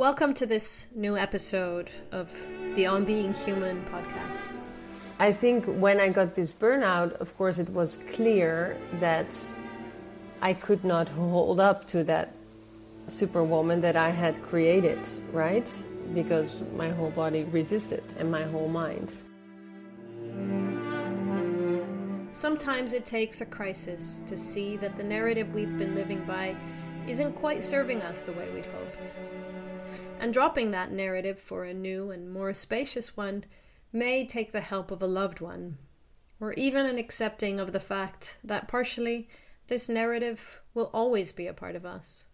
Welcome to this new episode of the On Being Human podcast. I think when I got this burnout, of course, it was clear that I could not hold up to that Superwoman that I had created, right? Because my whole body resisted and my whole mind. Sometimes it takes a crisis to see that the narrative we've been living by isn't quite serving us the way we'd hoped. And dropping that narrative for a new and more spacious one may take the help of a loved one, or even an accepting of the fact that partially this narrative will always be a part of us.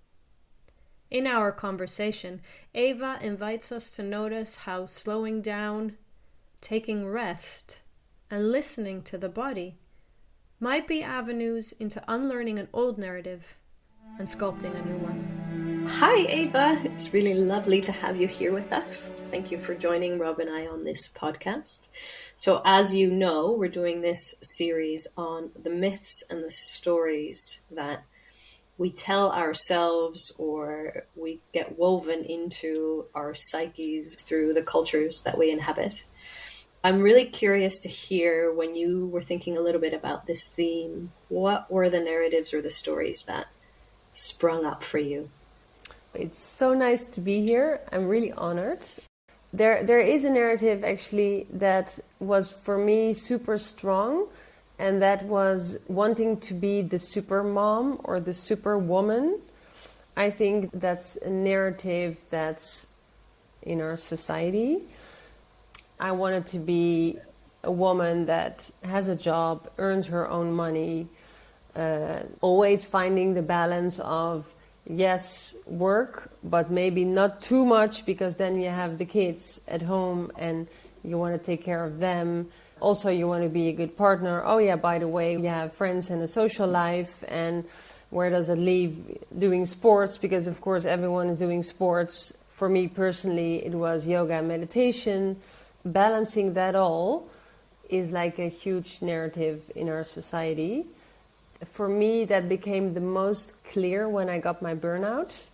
In our conversation, Eva invites us to notice how slowing down, taking rest, and listening to the body might be avenues into unlearning an old narrative and sculpting a new one. Hi Eva, it's really lovely to have you here with us. Thank you for joining Rob and I on this podcast. So as you know, we're doing this series on the myths and the stories that we tell ourselves or we get woven into our psyches through the cultures that we inhabit. I'm really curious to hear, when you were thinking a little bit about this theme, what were the narratives or the stories that sprung up for you? It's so nice to be here. I'm really honored. There is a narrative actually that was for me super strong, and that was wanting to be the super mom or the super woman. I think that's a narrative that's in our society. I wanted to be a woman that has a job, earns her own money, always finding the balance of yes, work, but maybe not too much, because then you have the kids at home and you want to take care of them. Also, you want to be a good partner. Oh yeah, by the way, you have friends and a social life. And where does it leave doing sports? Because of course, everyone is doing sports. For me personally, it was yoga and meditation. Balancing that all is like a huge narrative in our society. For me, that became the most clear when I got my burnout,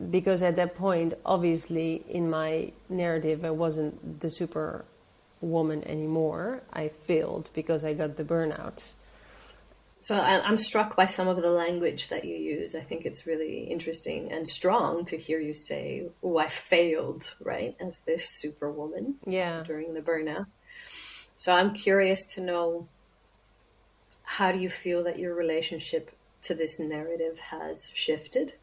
because at that point, obviously, in my narrative, I wasn't the super woman anymore. I failed because I got the burnout. So I'm struck by some of the language that you use. I think it's really interesting and strong to hear you say, oh, I failed, right, as this superwoman during the burnout. So I'm curious to know, how do you feel that your relationship to this narrative has shifted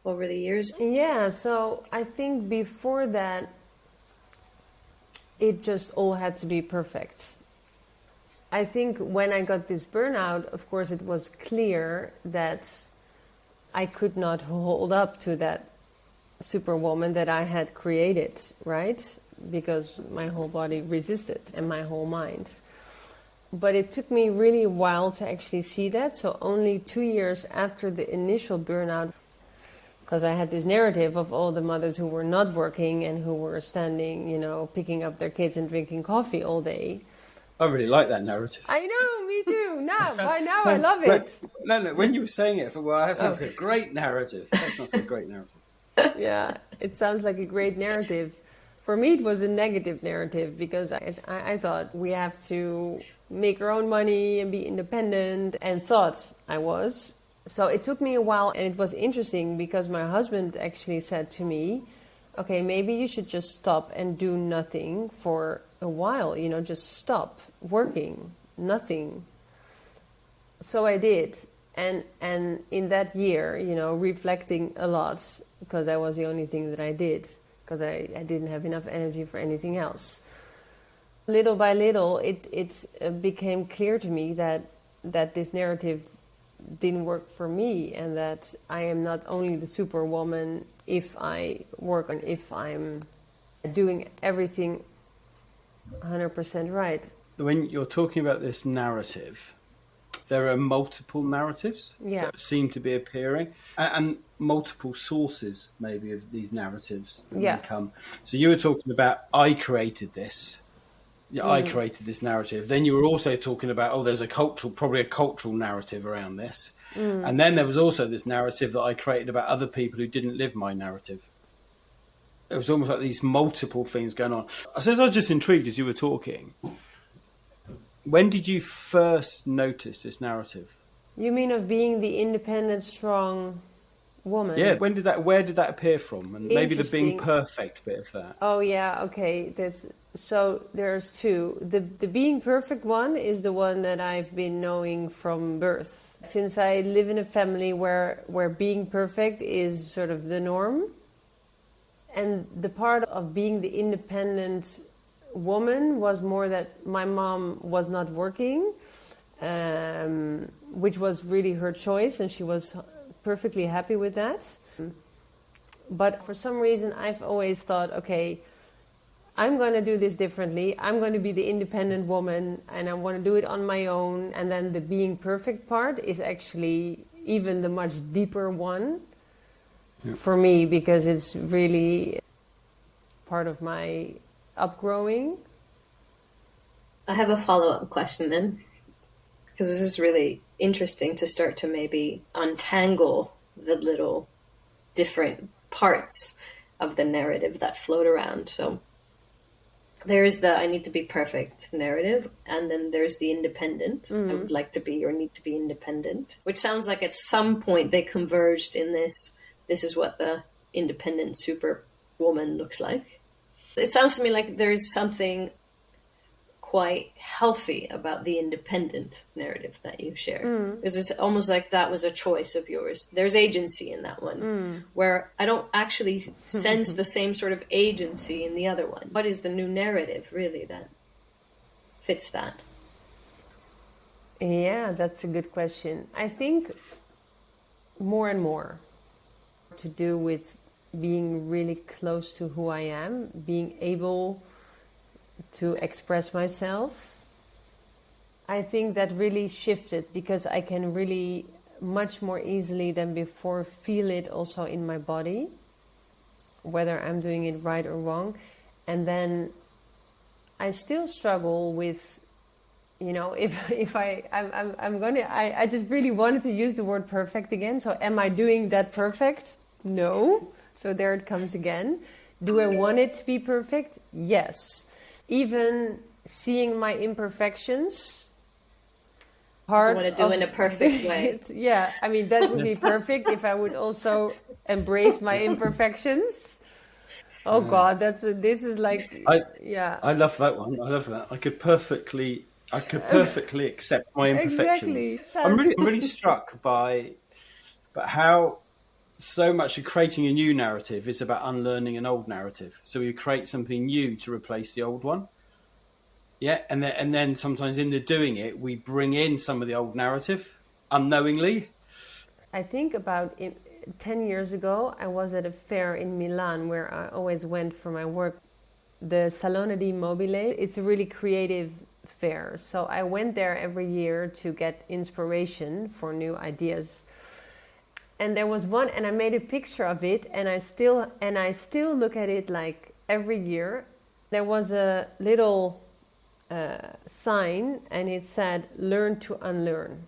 over the years? Yeah, so I think before that, it just all had to be perfect. I think when I got this burnout, of course, it was clear that I could not hold up to that superwoman that I had created, right? Because my whole body resisted and my whole mind. But it took me really a while to actually see that. So only 2 years after the initial burnout, because I had this narrative of all the mothers who were not working and who were standing, picking up their kids and drinking coffee all day. I really like that narrative. I know, me too. By now I love it. No, when you were saying it, I thought, well, that sounds like a great narrative. That sounds like a great narrative. Yeah, it sounds like a great narrative. For me, it was a negative narrative, because I thought we have to make our own money and be independent, and thought I was. So it took me a while, and it was interesting because my husband actually said to me, okay, maybe you should just stop and do nothing for a while, just stop working, nothing. So I did. And in that year, reflecting a lot, because that was the only thing that I did, because I didn't have enough energy for anything else. Little by little, it became clear to me that this narrative didn't work for me, and that I am not only the superwoman if I work and if I'm doing everything 100% right. When you're talking about this narrative, there are multiple narratives that seem to be appearing, and multiple sources maybe of these narratives that come. So you were talking about, I created this. I created this narrative. Then you were also talking about, there's probably a cultural narrative around this. And then there was also this narrative that I created about other people who didn't live my narrative. it was almost like these multiple things going on. I suppose I was just intrigued as you were talking. When did you first notice this narrative? You mean of being the independent, strong woman? Yeah. Where did that appear from? And maybe the being perfect bit of that. Oh yeah. Okay. So there's two. The being perfect one is the one that I've been knowing from birth. Since I live in a family where being perfect is sort of the norm. And the part of being the independent woman was more that my mom was not working, which was really her choice, and she was perfectly happy with that. But for some reason, I've always thought, okay, I'm going to do this differently. I'm going to be the independent woman, and I want to do it on my own. And then the being perfect part is actually even the much deeper one. For me, because it's really part of my upgrowing. I have a follow-up question then, because this is really interesting to start to maybe untangle the little different parts of the narrative that float around. So there's the I need to be perfect narrative, and then there's the independent. I would like to be or need to be independent, which sounds like at some point they converged in this is what the independent superwoman looks like. It sounds to me like there's something quite healthy about the independent narrative that you share. Because it's almost like that was a choice of yours. There's agency in that one, where I don't actually sense the same sort of agency in the other one. What is the new narrative, really, that fits that? Yeah, that's a good question. I think more and more to do with being really close to who I am, being able to express myself. I think that really shifted because I can really much more easily than before feel it also in my body, whether I'm doing it right or wrong. And then I still struggle with, you know, if I just really wanted to use the word perfect again. So am I doing that perfect? No. So there it comes again. Do I want it to be perfect? Yes. Even seeing my imperfections. Part you want to do in a perfect way. Yeah, I mean, that would be perfect if I would also embrace my imperfections. Oh God, this is like, yeah. I love that one. I love that. I could perfectly accept my imperfections. Exactly. I'm really struck by how so much of creating a new narrative is about unlearning an old narrative. So we create something new to replace the old one. Yeah, and then sometimes in the doing it, we bring in some of the old narrative unknowingly. I think about 10 years ago, I was at a fair in Milan where I always went for my work. The Salone di Mobile, it's a really creative fair. So I went there every year to get inspiration for new ideas. And there was one, and I made a picture of it, and I still look at it like every year. There was a little sign, and it said, "Learn to unlearn,"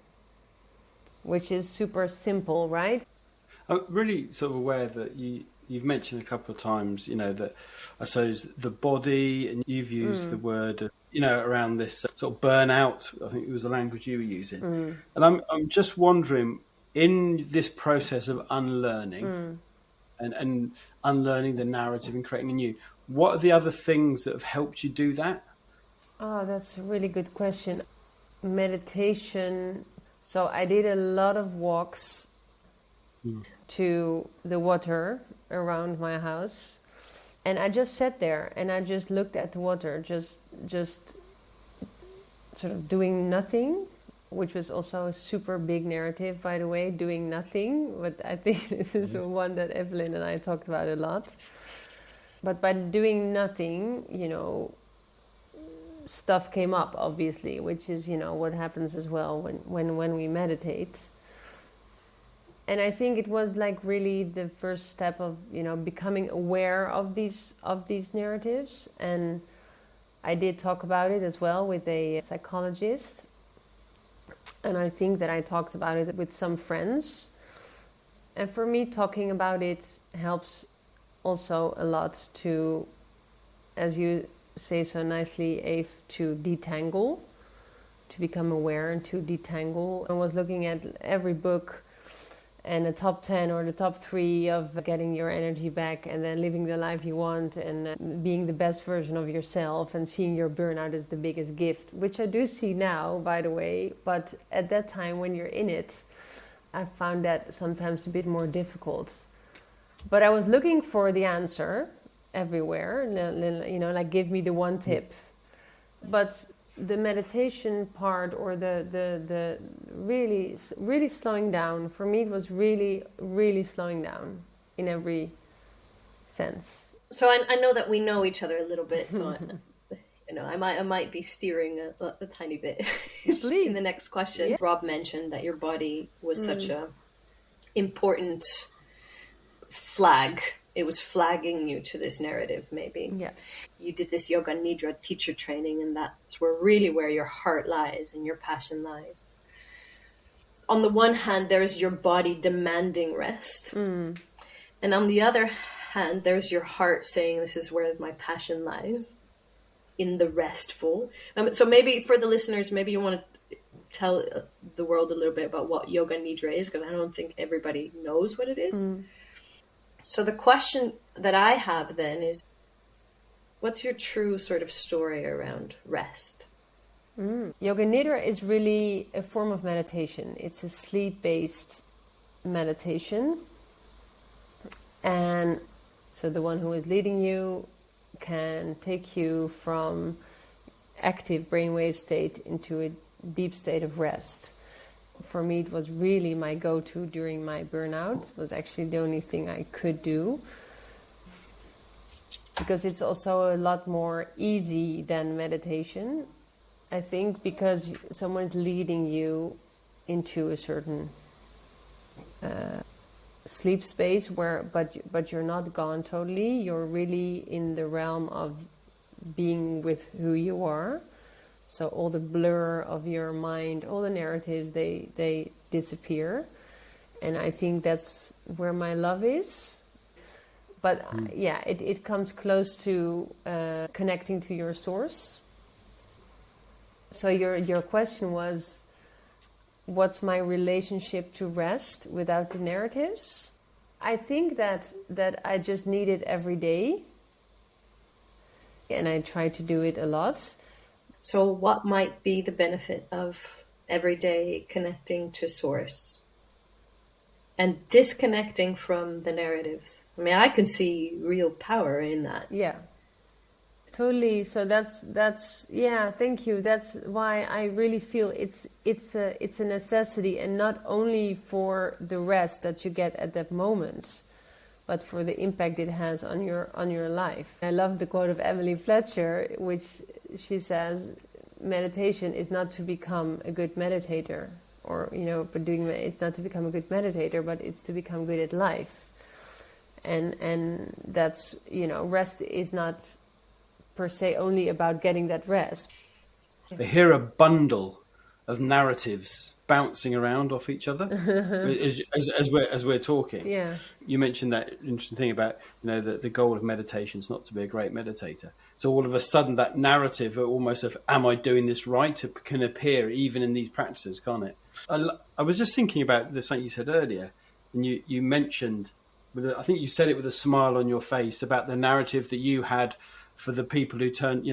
which is super simple, right? I'm really sort of aware that you've mentioned a couple of times, you know, that I suppose the body, and you've used the word, you know, around this sort of burnout. I think it was the language you were using, and I'm just wondering, in this process of unlearning and unlearning the narrative and creating a new, what are the other things that have helped you do that? Oh, that's a really good question. Meditation. So I did a lot of walks to the water around my house. And I just sat there and I just looked at the water, just sort of doing nothing, which was also a super big narrative, by the way, doing nothing. But I think this is one that Evelyn and I talked about a lot. But by doing nothing, you know, stuff came up, obviously, which is, you know, what happens as well when we meditate. And I think it was like really the first step of, you know, becoming aware of these narratives. And I did talk about it as well with a psychologist. And I think that I talked about it with some friends. And for me, talking about it helps also a lot to, as you say so nicely, Ave, to detangle, to become aware and to detangle. I was looking at every book and the top 10 or the top 3 of getting your energy back and then living the life you want and being the best version of yourself and seeing your burnout as the biggest gift, which I do see now, by the way. But at that time when you're in it, I found that sometimes a bit more difficult. But I was looking for the answer everywhere, you know, like give me the one tip. But the meditation part, or the really slowing down, for me it was really slowing down in every sense. So I know that we know each other a little bit, so you know, I might be steering a tiny bit in the next question. Yeah. Rob mentioned that your body was such a important flag. It was flagging you to this narrative, maybe. Yeah. You did this Yoga Nidra teacher training, and that's where your heart lies and your passion lies. On the one hand, there's your body demanding rest. And on the other hand, there's your heart saying, this is where my passion lies, in the restful. So maybe for the listeners, maybe you want to tell the world a little bit about what Yoga Nidra is, because I don't think everybody knows what it is. So the question that I have then is, what's your true sort of story around rest? Yoga Nidra is really a form of meditation. It's a sleep-based meditation. And so the one who is leading you can take you from active brainwave state into a deep state of rest. For me, it was really my go-to during my burnout. It was actually the only thing I could do. Because it's also a lot more easy than meditation. I think because someone is leading you into a certain sleep space but you're not gone totally. You're really in the realm of being with who you are. So all the blur of your mind, all the narratives, they disappear. And I think that's where my love is. But yeah, it comes close to connecting to your source. So your question was, what's my relationship to rest without the narratives? I think that I just need it every day. And I try to do it a lot. So what might be the benefit of every day connecting to source and disconnecting from the narratives? I mean, I can see real power in that. Yeah, totally. So that's yeah, thank you. That's why I really feel it's a necessity, and not only for the rest that you get at that moment, but for the impact it has on your life. I love the quote of Emily Fletcher, which she says, meditation is not to become a good meditator, or, you know, but it's not to become a good meditator, but it's to become good at life. And that's, you know, rest is not per se only about getting that rest. I hear a bundle of narratives bouncing around off each other as we're talking. Yeah. You mentioned that interesting thing about, you know, the goal of meditation is not to be a great meditator. So all of a sudden that narrative almost of, am I doing this right, can appear even in these practices, can't it? I was just thinking about something you said earlier, and you mentioned, I think you said it with a smile on your face, about the narrative that you had for the people who turned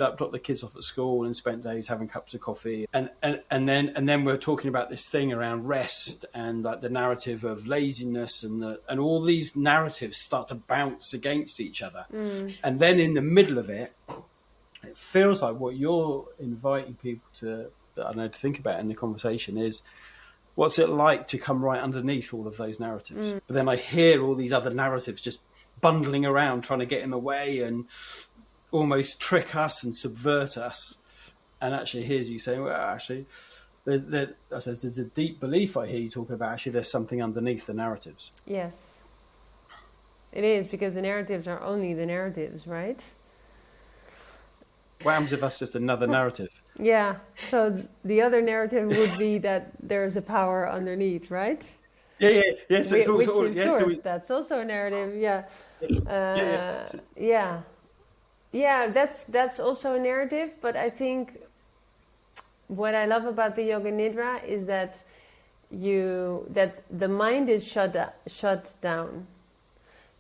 up, dropped the kids off at school and spent days having cups of coffee. And then we're talking about this thing around rest and like the narrative of laziness and all these narratives start to bounce against each other. And then in the middle of it, it feels like what you're inviting people to think about in the conversation is, what's it like to come right underneath all of those narratives? But then I hear all these other narratives just bundling around, trying to get in the way and almost trick us and subvert us. And actually, here's you saying, well, actually, there's a deep belief I hear you talking about. Actually, there's something underneath the narratives. Yes, it is, because the narratives are only the narratives, right? What happens if that's just another narrative? Yeah, so the other narrative would be that there's a power underneath, right? Yeah. So it's which also, is source. That's also a narrative. Yeah. That's also a narrative. But I think what I love about the Yoga Nidra is that the mind is shut down.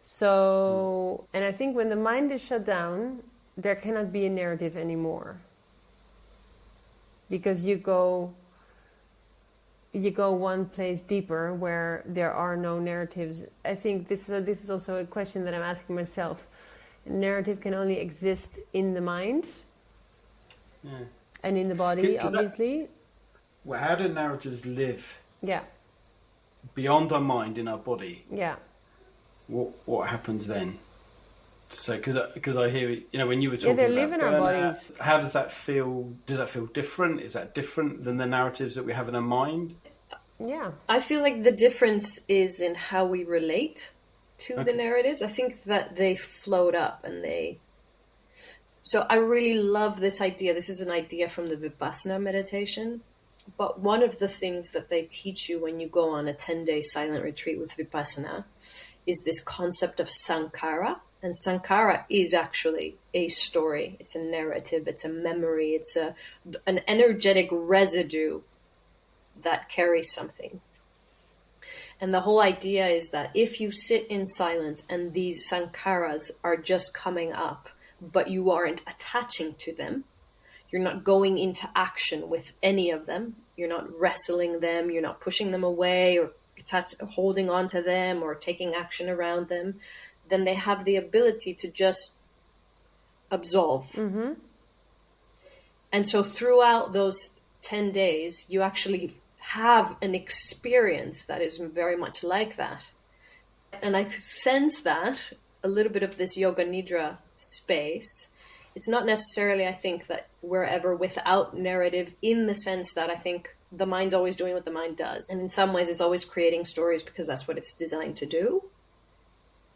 So, and I think when the mind is shut down, there cannot be a narrative anymore, because you go one place deeper where there are no narratives. I think this is also a question that I'm asking myself. A narrative can only exist in the mind, and in the body, obviously. Well, how do narratives live? Yeah. Beyond our mind, in our body. Yeah. What happens then? So, because I hear, when you were talking they about live in our bodies. How does that feel? Does that feel different? Is that different than the narratives that we have in our mind? Yeah. I feel like the difference is in how we relate to the narratives. I think that they float up so I really love this idea. This is an idea from the Vipassana meditation. But one of the things that they teach you when you go on a 10-day silent retreat with Vipassana is this concept of Sankhara. And Sankhara is actually a story. It's a narrative. It's a memory. It's an energetic residue that carries something. And the whole idea is that if you sit in silence and these Sankharas are just coming up, but you aren't attaching to them, you're not going into action with any of them. You're not wrestling them. You're not pushing them away or holding on to them or taking action around them. Then they have the ability to just absolve. Mm-hmm. And so throughout those 10 days, you actually have an experience that is very much like that. And I could sense that a little bit of this Yoga Nidra space. It's not necessarily, I think, that we're ever without narrative, in the sense that I think the mind's always doing what the mind does. And in some ways it's always creating stories because that's what it's designed to do.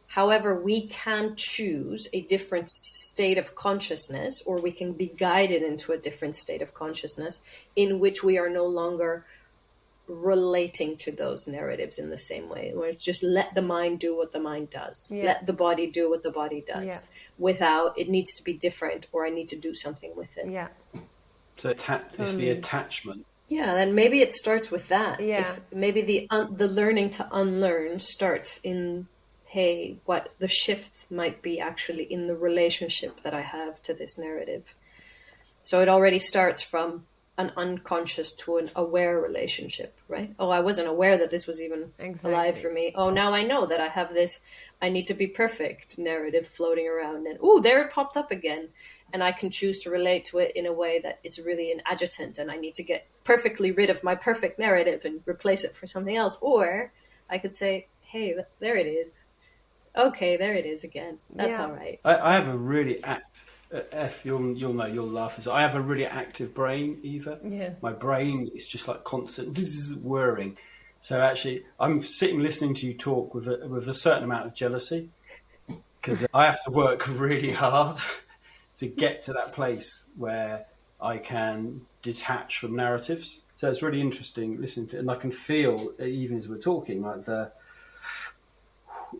However, we can choose a different state of consciousness, or we can be guided into a different state of consciousness in which we are no longer relating to those narratives in the same way, where it's just let the mind do what the mind does, let the body do what the body does, without it needs to be different or I need to do something with it. So it's the attachment. Then maybe it starts with that. If maybe the learning to unlearn starts in, hey, what the shift might be actually in the relationship that I have to this narrative. So it already starts from an unconscious to an aware relationship, right? Oh, I wasn't aware that this was even alive for me. Oh, now I know that I have this I need to be perfect narrative floating around, and there it popped up again. And I can choose to relate to it in a way that is really an adjutant, and I need to get perfectly rid of my perfect narrative and replace it for something else. Or I could say, hey, there it is. Okay, there it is again. That's all right. I have a really you'll know, you'll laugh. I have a really active brain, Eva. Yeah. My brain is just like constant whirring. So actually, I'm sitting listening to you talk with a certain amount of jealousy, because I have to work really hard to get to that place where I can detach from narratives. So it's really interesting listening to it, and I can feel, even as we're talking, like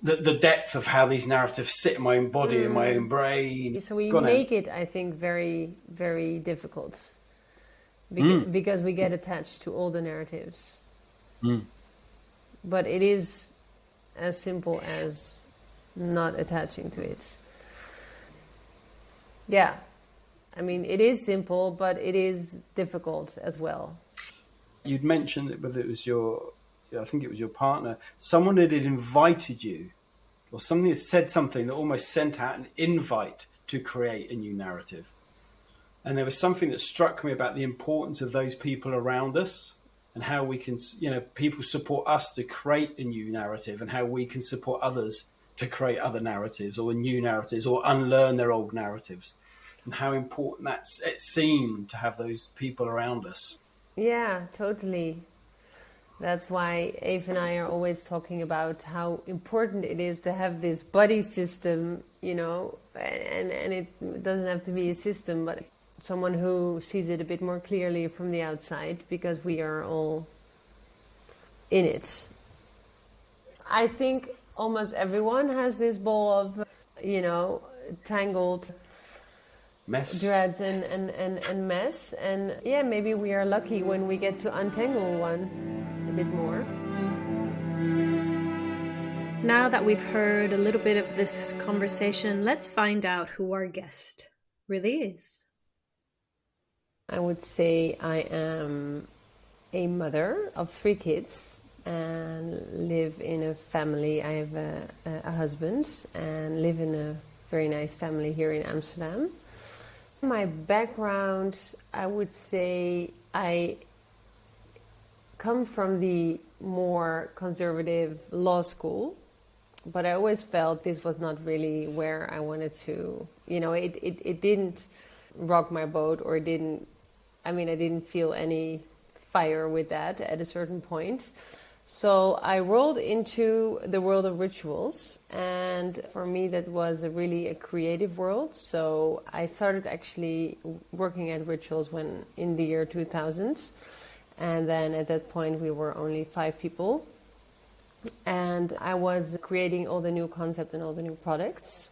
the depth of how these narratives sit in my own body and my own brain. So we make it, I think, very, very difficult because we get attached to all the narratives. But it is as simple as not attaching to it. Yeah. I mean, it is simple, but it is difficult as well. You'd mentioned that whether it was I think it was your partner, someone had invited you, or somebody had said something that almost sent out an invite to create a new narrative. And there was something that struck me about the importance of those people around us, and how we can, people support us to create a new narrative, and how we can support others to create other narratives or new narratives, or unlearn their old narratives, and how important it seemed to have those people around us. Yeah, totally. That's why Eve and I are always talking about how important it is to have this buddy system, and it doesn't have to be a system, but someone who sees it a bit more clearly from the outside, because we are all in it. I think almost everyone has this ball of, tangled mess, dreads and mess. And yeah, maybe we are lucky when we get to untangle one a bit more. Now that we've heard a little bit of this conversation, let's find out who our guest really is. I would say I am a mother of 3 kids and live in a family. I have a husband and live in a very nice family here in Amsterdam. My background, I would say I come from the more conservative law school, but I always felt this was not really where I wanted to, it didn't rock my boat, or I didn't feel any fire with that at a certain point. So I rolled into the world of rituals, and for me that was really a creative world. So I started actually working at rituals in the year 2000, and then at that point we were only 5 people, and I was creating all the new concepts and all the new products.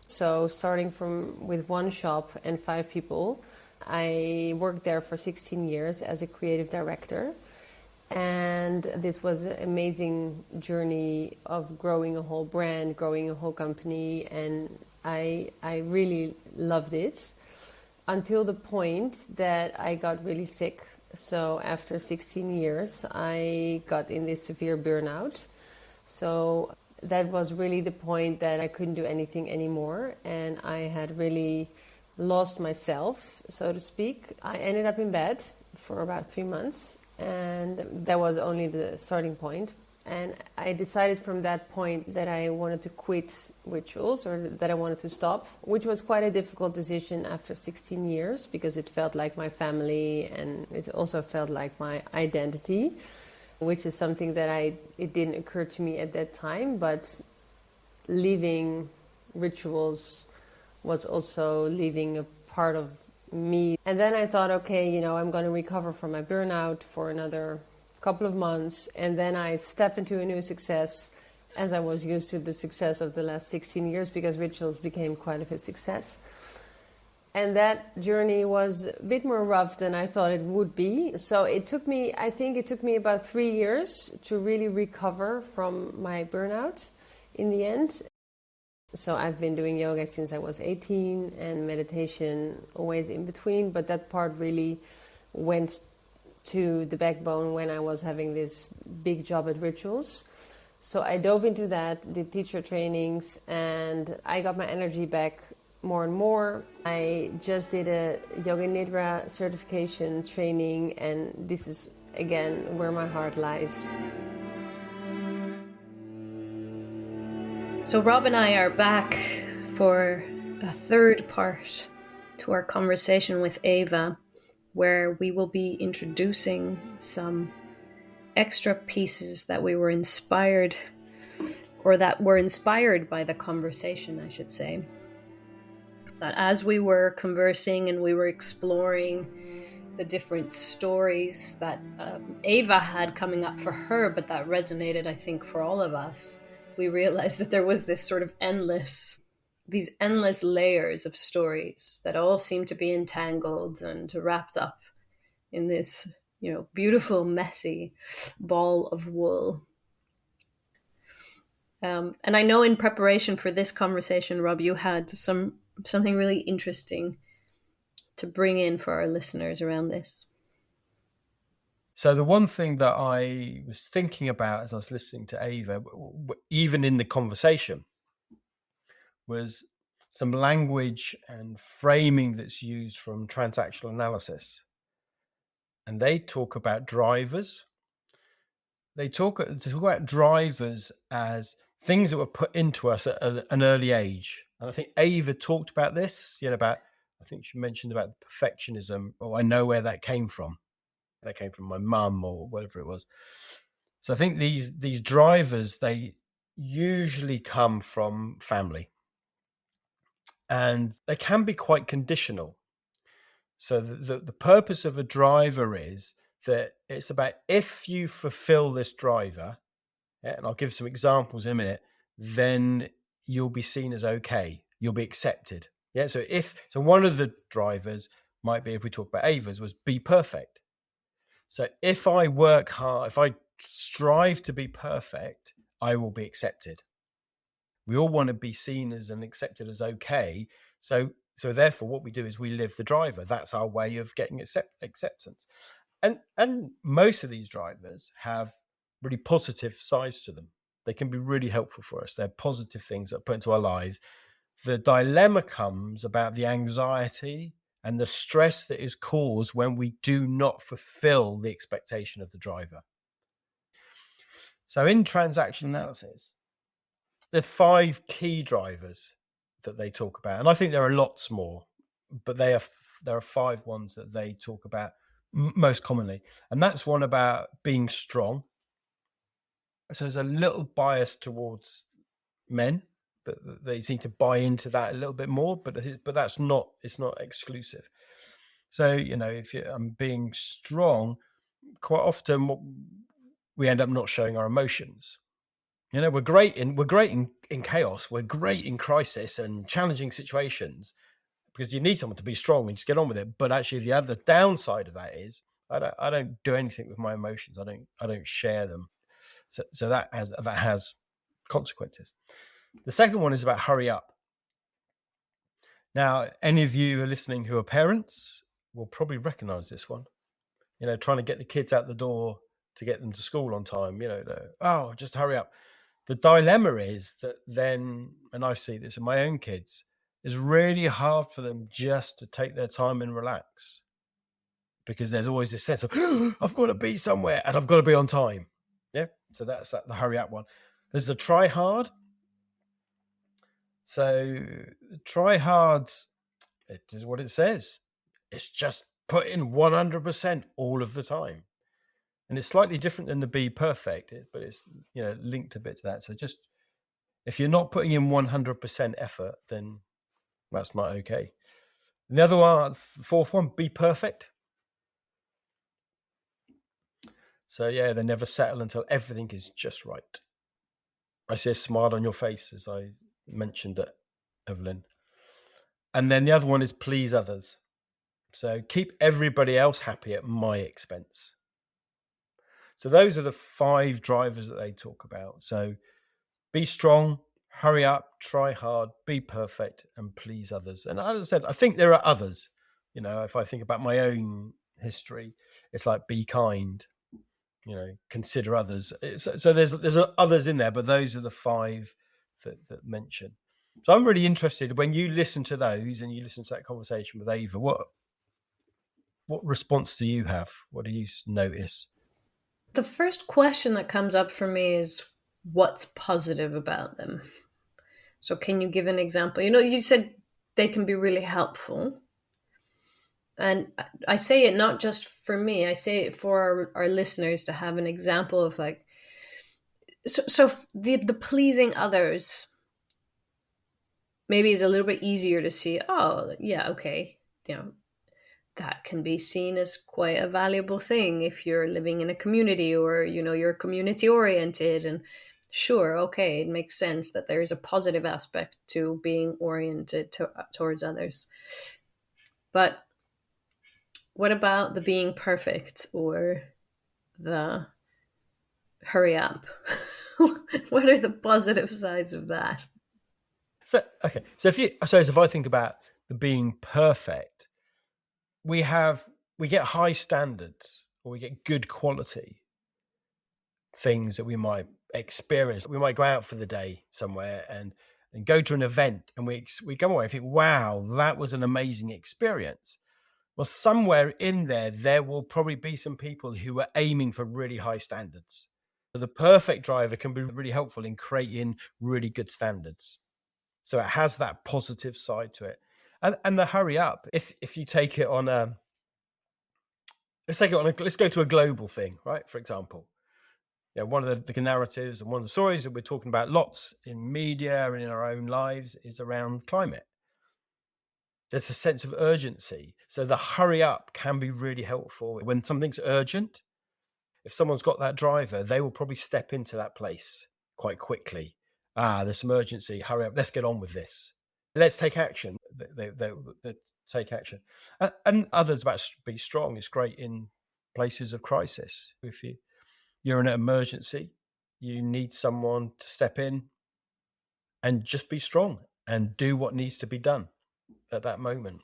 So starting with 1 shop and 5 people, I worked there for 16 years as a creative director. And this was an amazing journey of growing a whole brand, growing a whole company, and I really loved it until the point that I got really sick. So after 16 years, I got in this severe burnout. So that was really the point that I couldn't do anything anymore, and I had really lost myself, so to speak. I ended up in bed for about 3 months. And that was only the starting point. And I decided from that point that I wanted to quit rituals, or that I wanted to stop, which was quite a difficult decision after 16 years, because it felt like my family and it also felt like my identity, which is something that it didn't occur to me at that time. But leaving rituals was also leaving a part of me. And then I thought, okay, I'm going to recover from my burnout for another couple of months, and then I step into a new success, as I was used to the success of the last 16 years, because rituals became quite a success. And that journey was a bit more rough than I thought it would be. So I think it took me about 3 years to really recover from my burnout in the end. So I've been doing yoga since I was 18, and meditation always in between, but that part really went to the backbone when I was having this big job at rituals. So I dove into that, did teacher trainings, and I got my energy back more and more. I just did a Yoga Nidra certification training, and this is again where my heart lies. So Rob and I are back for a third part to our conversation with Eva, where we will be introducing some extra pieces that we were inspired, or that were inspired by the conversation, I should say. That as we were conversing and we were exploring the different stories that Eva had coming up for her, but that resonated, I think, for all of us, we realized that there was this sort of these endless layers of stories that all seem to be entangled and wrapped up in this, beautiful, messy ball of wool. And I know in preparation for this conversation, Rob, you had something really interesting to bring in for our listeners around this. So the one thing that I was thinking about as I was listening to Eva, even in the conversation, was some language and framing that's used from transactional analysis. And they talk about drivers. They talk about drivers as things that were put into us at an early age. And I think Eva talked about this, I think she mentioned about perfectionism, or I know where that came from. That came from my mum or whatever it was. So I think these drivers, they usually come from family, and they can be quite conditional. So the purpose of a driver is that it's about, if you fulfill this driver, and I'll give some examples in a minute, then you'll be seen as okay. You'll be accepted. Yeah. So one of the drivers might be, if we talk about Ava's, was be perfect. So if I work hard, if I strive to be perfect, I will be accepted. We all want to be seen as and accepted as okay. So therefore what we do is we live the driver. That's our way of getting acceptance. And most of these drivers have really positive sides to them. They can be really helpful for us. They're positive things that are put into our lives. The dilemma comes about the anxiety and the stress that is caused when we do not fulfill the expectation of the driver. So in transaction analysis, there's 5 key drivers that they talk about. And I think there are lots more, but there are 5 ones that they talk about most commonly. And that's one about being strong. So there's a little bias towards men, but they seem to buy into that a little bit more, but it's not exclusive. So, if I'm being strong, quite often we end up not showing our emotions. We're great in chaos. We're great in crisis and challenging situations, because you need someone to be strong and just get on with it. But actually, the other downside of that is I don't do anything with my emotions. I don't share them. So that has consequences. The second one is about hurry up. Now, any of you who are listening who are parents will probably recognize this one. Trying to get the kids out the door to get them to school on time. Just hurry up. The dilemma is that then, and I see this in my own kids, it's really hard for them just to take their time and relax, because there's always this sense of I've got to be somewhere and I've got to be on time. Yeah. So that's the hurry up one. There's the try hard. So try hard, it is what it says. It's just put in 100% all of the time. And it's slightly different than the be perfect, but it's linked a bit to that. So just if you're not putting in 100% effort, then that's not okay. And the other one, the fourth one, be perfect. So they never settle until everything is just right. I see a smile on your face as I mentioned it, Evelyn. And then the other one is please others. So keep everybody else happy at my expense. So those are the 5 drivers that they talk about. So be strong, hurry up, try hard, be perfect, and please others. And as I said, I think there are others. If I think about my own history, it's like be kind, consider others. So there's others in there, but those are the 5 that mention. So I'm really interested when you listen to those and you listen to that conversation with Ava, what response do you have? What do you notice? The first question that comes up for me is, what's positive about them? So can you give an example? You said they can be really helpful. And I say it not just for me, I say it for our listeners to have an example of so the pleasing others maybe is a little bit easier to see. Oh, yeah, okay. That can be seen as quite a valuable thing if you're living in a community or, you're community oriented. And sure, okay, it makes sense that there's a positive aspect to being oriented towards others. But what about the being perfect or the hurry up? What are the positive sides of that? So, okay. So if I think about the being perfect, we get high standards, or we get good quality things that we might experience. We might go out for the day somewhere and go to an event, and we come away and think, wow, that was an amazing experience. Well, somewhere in there will probably be some people who are aiming for really high standards. So the perfect driver can be really helpful in creating really good standards. So it has that positive side to it. And the hurry up, if you take it on let's go to a global thing, right? For example, one of the narratives and one of the stories that we're talking about lots in media and in our own lives is around climate. There's a sense of urgency. So the hurry up can be really helpful when something's urgent. if someone's got that driver, they will probably step into that place quite quickly. There's some urgency. Hurry up. Let's get on with this. Let's take action. They take action. And others about be strong. It's great in places of crisis. If you're in an emergency, you need someone to step in and just be strong and do what needs to be done at that moment.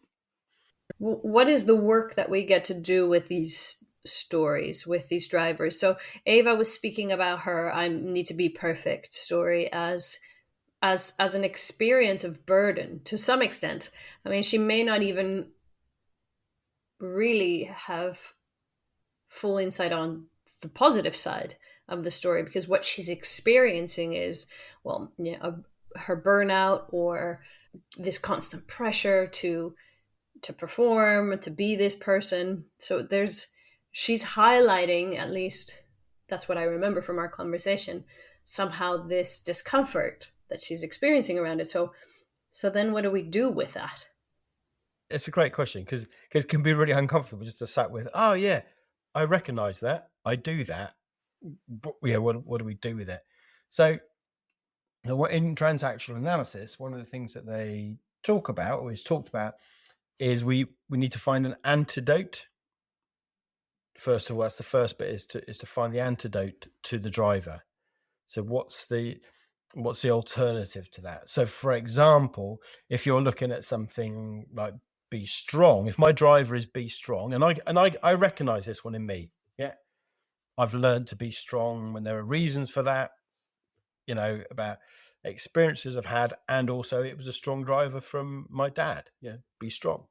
What is the work that we get to do with these stories, with these drivers? So Ava was speaking about her I need to be perfect story as an experience of burden to some extent. I mean, she may not even really have full insight on the positive side of the story, because what she's experiencing is, well, her burnout or this constant pressure to perform, to be this person. So she's highlighting, at least that's what I remember from our conversation, somehow this discomfort that she's experiencing around it. So then what do we do with that? It's a great question, because it can be really uncomfortable just to sat with, oh yeah, I recognize that, I do that. But yeah, what do we do with it? So in transactional analysis, one of the things that they talked about is we need to find an antidote. First of all, that's the first bit, is to find the antidote to the driver. So what's the alternative to that? So for example, if you're looking at something like be strong, if my driver is be strong, and I recognize this one in me, yeah, I've learned to be strong when there are reasons for that, about experiences I've had, and also it was a strong driver from my dad, be strong.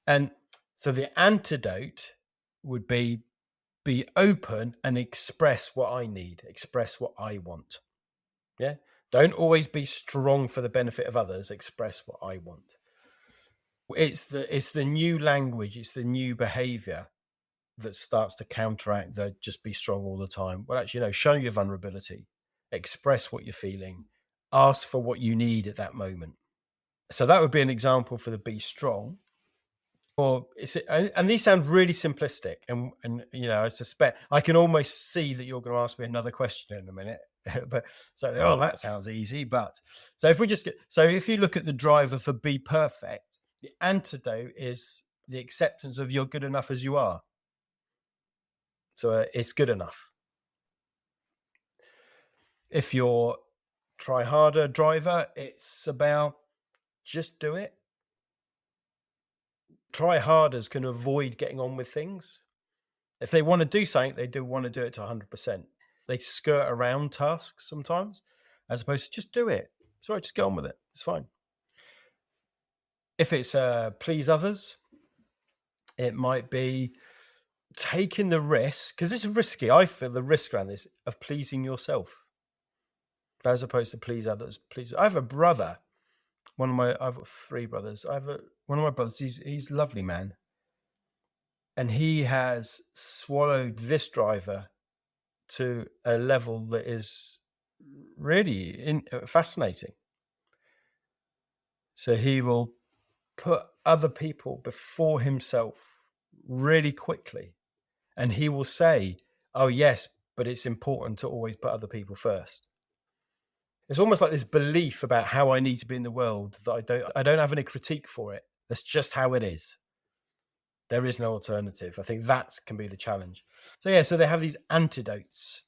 And so the antidote would be open and express what I need, express what I want. Yeah. Don't always be strong for the benefit of others. Express what I want. It's the new language. It's the new behavior that starts to counteract the just be strong all the time. Well, actually, show your vulnerability, express what you're feeling, ask for what you need at that moment. So that would be an example for the be strong. And these sound really simplistic, and I suspect I can almost see that you're going to ask me another question in a minute. But that sounds easy. But so if you look at the driver for be perfect, the antidote is the acceptance of you're good enough as you are. So it's good enough. If you're try harder driver, it's about just do it. Try harders can avoid getting on with things. If they want to do something, they do want to do it to 100%. They skirt around tasks sometimes, as opposed to just do it. It's all right, just get on with it. It's fine. If it's please others, it might be taking the risk, because it's risky. I feel the risk around this of pleasing yourself, as opposed to please others. I have a brother. I've got three brothers. One of my brothers, he's a lovely man. And he has swallowed this driver to a level that is really fascinating. So he will put other people before himself really quickly. And he will say, oh yes, but it's important to always put other people first. It's almost like this belief about how I need to be in the world that I don't have any critique for it. That's just how it is. There is no alternative. I think that can be the challenge. So they have these antidotes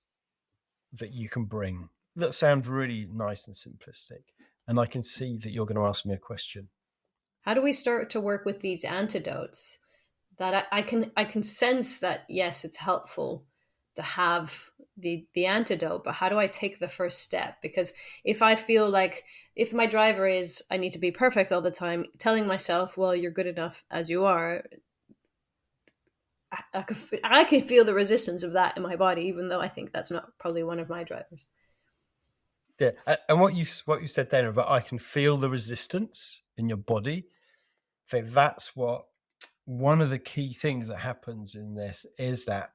that you can bring that sound really nice and simplistic. And I can see that you're going to ask me a question. How do we start to work with these antidotes? That I can sense that, yes, it's helpful to have the antidote, but how do I take the first step? Because if I feel like, if my driver is I need to be perfect all the time, telling myself, well, you're good enough as you are, I can feel the resistance of that in my body, even though I think that's not probably one of my drivers. Yeah, and what you said then about I can feel the resistance in your body, I think that's what one of the key things that happens in this is that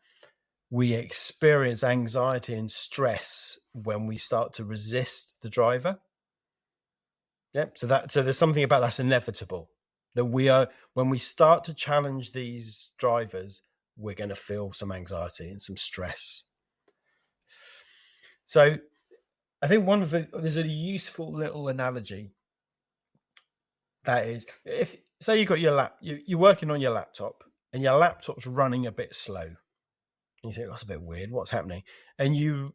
we experience anxiety and stress when we start to resist the driver. Yep. So there's something about that's inevitable, that when we start to challenge these drivers, we're going to feel some anxiety and some stress. So I think there's a useful little analogy. That is, if say you've got you're working on your laptop and your laptop's running a bit slow, and you think, that's a bit weird, what's happening? And you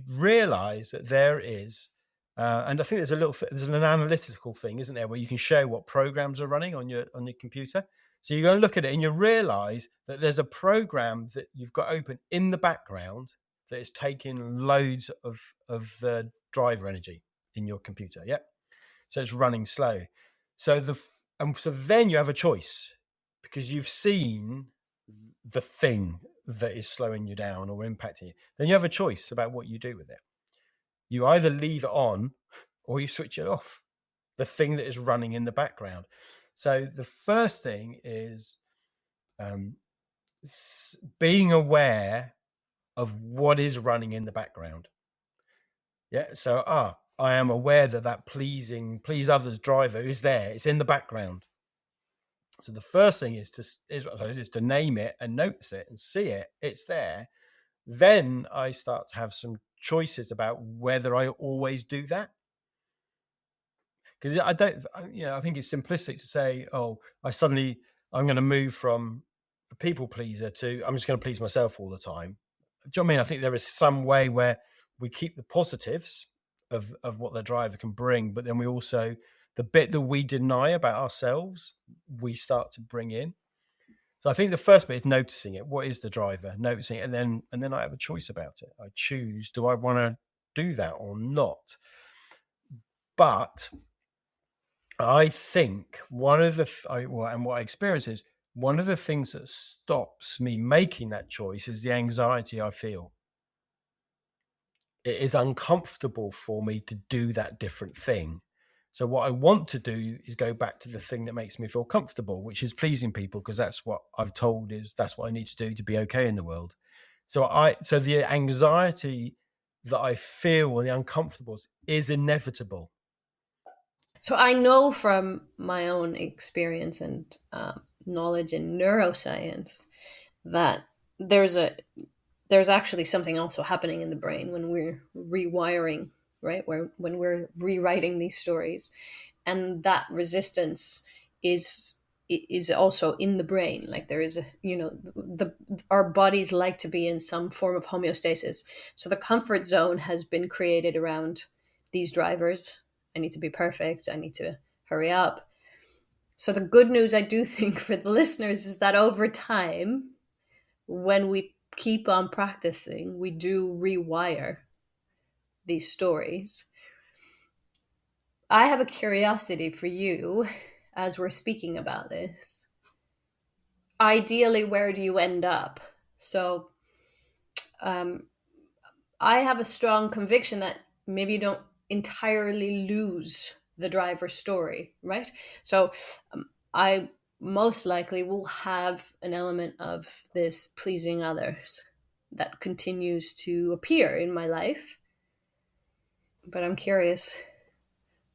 realize that there is, and I think there's an analytical thing, isn't there, where you can show what programs are running on your computer. So you go and look at it and you realize that there's a program that you've got open in the background that is taking loads of the driver energy in your computer. Yeah. So it's running slow. So then you have a choice, because you've seen the thing that is slowing you down or impacting you. Then you have a choice about what you do with it. You either leave it on or you switch it off, the thing that is running in the background. So the first thing is being aware of what is running in the background. Yeah. So, I am aware that please others driver is there. It's in the background. So the first thing is to name it and notice it and see it. It's there. Then I start to have some choices about whether I always do that. Because I think it's simplistic to say, I'm going to move from a people pleaser to I'm just going to please myself all the time. Do you know what I mean? I think there is some way where we keep the positives of what the driver can bring, but then we also, the bit that we deny about ourselves, we start to bring in. So I think the first bit is noticing it. What is the driver? Noticing it, and then I have a choice about it. I choose, do I want to do that or not? But I think what I experience is one of the things that stops me making that choice is the anxiety I feel. It is uncomfortable for me to do that different thing. So what I want to do is go back to the thing that makes me feel comfortable, which is pleasing people, because that's what I've told that's what I need to do to be okay in the world. So the anxiety that I feel, or the uncomfortables, is inevitable. So I know from my own experience and knowledge in neuroscience that there's actually something also happening in the brain when we're rewiring, right? When we're rewriting these stories, and that resistance is also in the brain. Like there is our bodies like to be in some form of homeostasis. So the comfort zone has been created around these drivers. I need to be perfect. I need to hurry up. So the good news, I do think, for the listeners is that over time, when we keep on practicing, we do rewire these stories. I have a curiosity for you as we're speaking about this. Ideally, where do you end up? So I have a strong conviction that maybe you don't entirely lose the driver's story, right? So I most likely will have an element of this pleasing others that continues to appear in my life. But I'm curious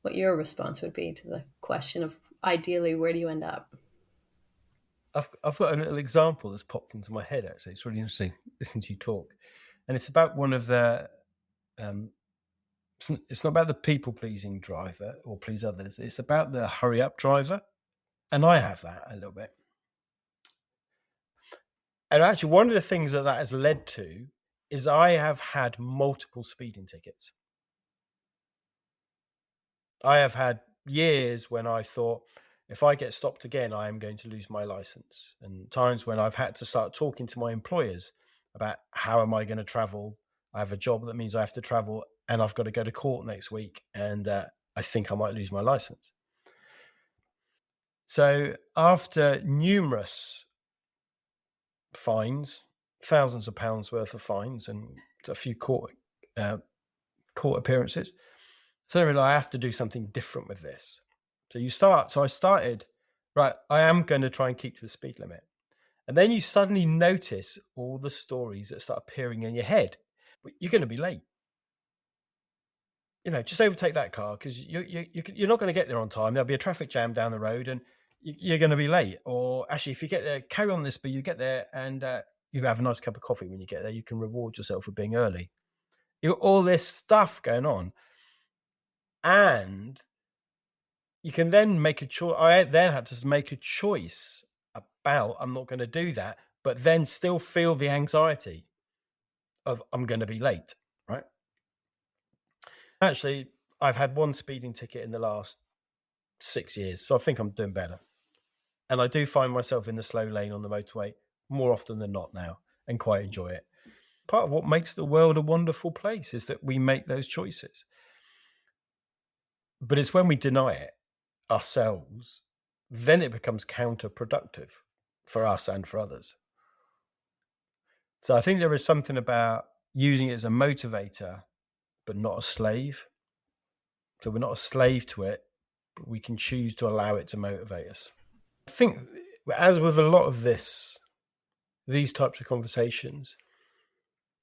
what your response would be to the question of ideally, where do you end up? I've got a little example that's popped into my head, actually. It's really interesting listening to you talk. And it's about one of the, it's not about the people-pleasing driver or please others. It's about the hurry-up driver. And I have that a little bit. And actually, one of the things that has led to is I have had multiple speeding tickets. I have had years when I thought, if I get stopped again, I am going to lose my license. And times when I've had to start talking to my employers about how am I going to travel. I have a job that means I have to travel and I've got to go to court next week. And I think I might lose my license. So after numerous fines, thousands of pounds worth of fines and a few court appearances, so I realized I have to do something different with this. So I started, right, I am going to try and keep to the speed limit. And then you suddenly notice all the stories that start appearing in your head. You're going to be late. Just overtake that car because you're not going to get there on time. There'll be a traffic jam down the road and you're going to be late. Or actually, if you get there, carry on this, but you get there and you have a nice cup of coffee when you get there. You can reward yourself for being early. You got all this stuff going on. And you can then make a choice. I then had to make a choice about, I'm not going to do that, but then still feel the anxiety of I'm going to be late, right? Actually, I've had one speeding ticket in the last 6 years, so I think I'm doing better. And I do find myself in the slow lane on the motorway more often than not now, and quite enjoy it. Part of what makes the world a wonderful place is that we make those choices. But it's when we deny it ourselves, then it becomes counterproductive for us and for others. So I think there is something about using it as a motivator, but not a slave. So we're not a slave to it, but we can choose to allow it to motivate us. I think, as with a lot of these types of conversations,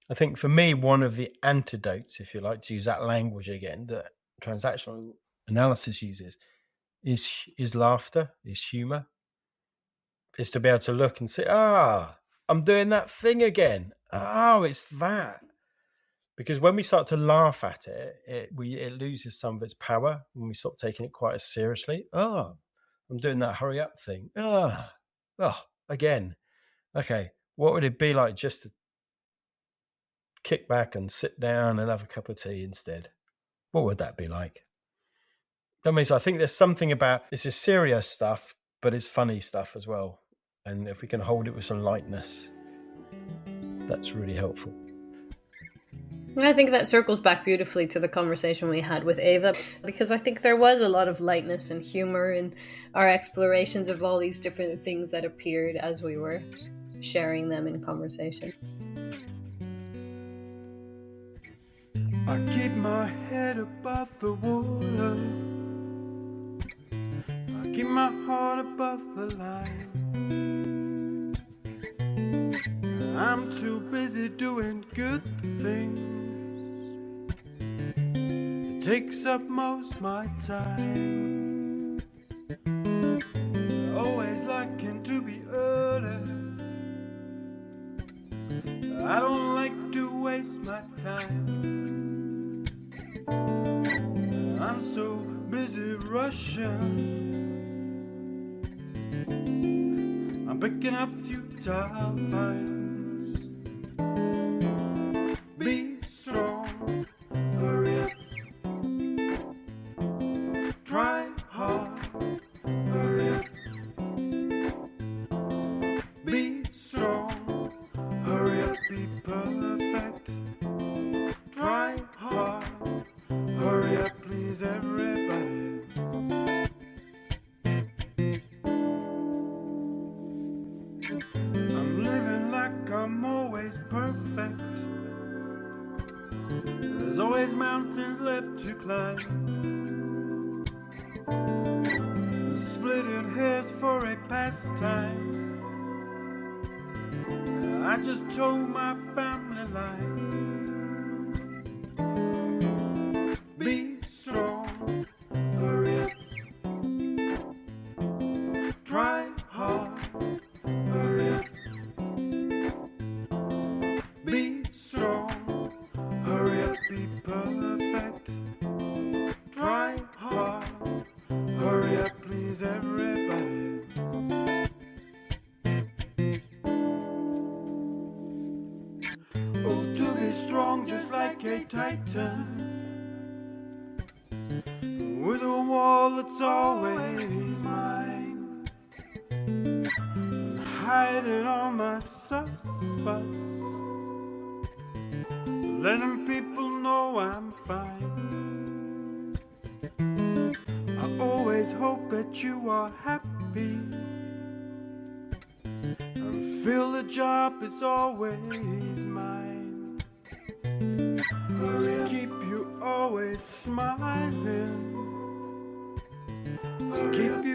I think for me, one of the antidotes, if you like to use that language again, that transactional analysis uses, is laughter, is humor. Is to be able to look and say, I'm doing that thing again. Oh, it's that. Because when we start to laugh at it, it loses some of its power when we stop taking it quite as seriously. Oh, I'm doing that hurry up thing. Again. Okay, what would it be like just to kick back and sit down and have a cup of tea instead? What would that be like? I mean, so I think there's something about, this is serious stuff, but it's funny stuff as well. And if we can hold it with some lightness, that's really helpful. And I think that circles back beautifully to the conversation we had with Ava, because I think there was a lot of lightness and humor in our explorations of all these different things that appeared as we were sharing them in conversation. I keep my head above the water. I keep my heart above the line. I'm too busy doing good things. It takes up most my time. Always liking to be early. I don't like to waste my time. I'm so busy rushing. I'm picking up futile vines. Be strong, hurry up. Try hard, hurry up. Be strong, hurry up, be perfect. Try hard, hurry up, please everybody. I'm living like I'm always perfect. There's always mountains left to climb. Splitting hairs for a pastime. I just told my family line. Be strong, hurry up. Try hard, hurry up. Be strong, hurry up, be perfect. Try hard, hurry up, please everybody. Oh, to be strong just like a titan, with a wall that's always mine, hiding all my soft spots, letting people know I'm fine. I always hope that you are happy, and feel the job is always mine. To keep you always smiling, to keep you